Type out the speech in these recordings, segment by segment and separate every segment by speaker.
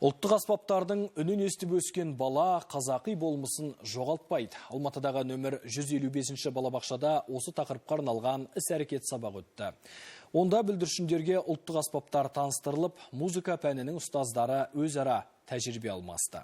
Speaker 1: Ұлттық аспаптардың үнін естіп өскен бала қазақи болмысын жоғалтпайды. Алматыдағы нөмір 155 балабақшада осы тақырыпқа арналған іс-әрекет сабақ өтті. Онда бүлдіршіндерге ұлттық аспаптар таныстырылып, музыка пәнінің ұстаздары өзара тәжірибе алмасты.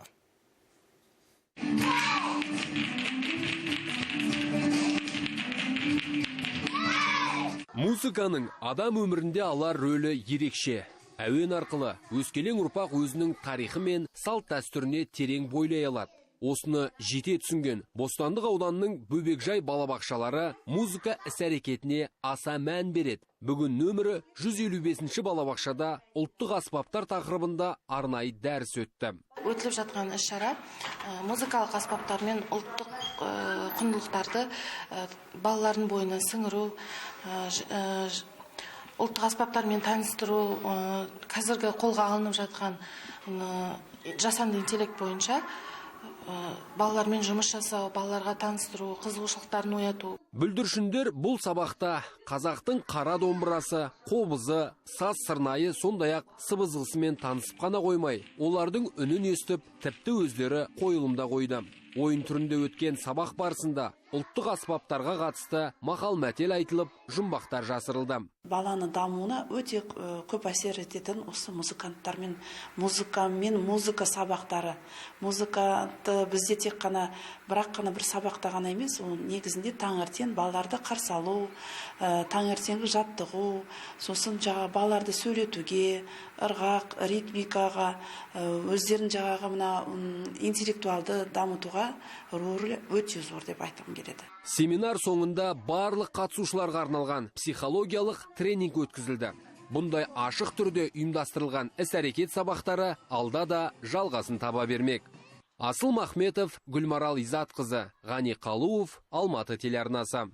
Speaker 2: Музыканың адам өмірінде алар рөлі ерекше. Әуен арқылы өскелең ұрпақ өзінің тарихы мен салт дәстүріне терең бойлай алады. Осыны жете түсінген Бостандық ауданының Бөбекжай балабақшалары музыка іс-әрекетіне аса мән береді. Бүгін нөмірі 155 балабақшада ұлттық аспаптар тақырыбында арнайы дәріс өтті.
Speaker 3: Өтіліп жатқан іс-шара музыкалық аспаптар мен ұлттық құндылықтарды балалардың бойына сіңіру, ұлттық аспаптармен таныстыру, қазіргі қолға алынып жатқан жасанды интеллект бойынша балалармен жұмыс жасау, балаларға таныстыру, қызығушылықтарын ояту.
Speaker 2: Бүлдіршіндер бұл сабақта қазақтың қара домбырасы, қобызы, саз сырнайы, сондай-ақ сыбызғысымен танысып қана қоймай, олардың үнін естіп, тіпті өздері қойылымда қойды. Ойын түрінде өткен сабақ барысында ұлттық аспаптарға қатысты мақал-мәтел айтылып, жұмбақтар жасырылды.
Speaker 4: Баланы дамуына өте көп әсер ететін осы музыканттармен, музыка сабақтары. Музыканы бізде тек қана бір сабақта ғана емес, ол негізінде таңертең балаларды қарсы алу, таңертеңгі жаттығу, сосын балаларды сөйлетуге, ырғақ, ритмикаға, өздерін интеллектуалды дамытуға рөлі өте зор деп айтқым келеді.
Speaker 2: Семинар соңында барлық қатысушыларға арналған психологиялық тренинг өткізілді. Бұндай ашық түрде ұйымдастырылған іс-әрекет сабақтары алда да жалғасын таба бермек. Асыл Махметов, Гүлмарал Изатқызы, Ғани Қалуов, Алматы телеарнасы.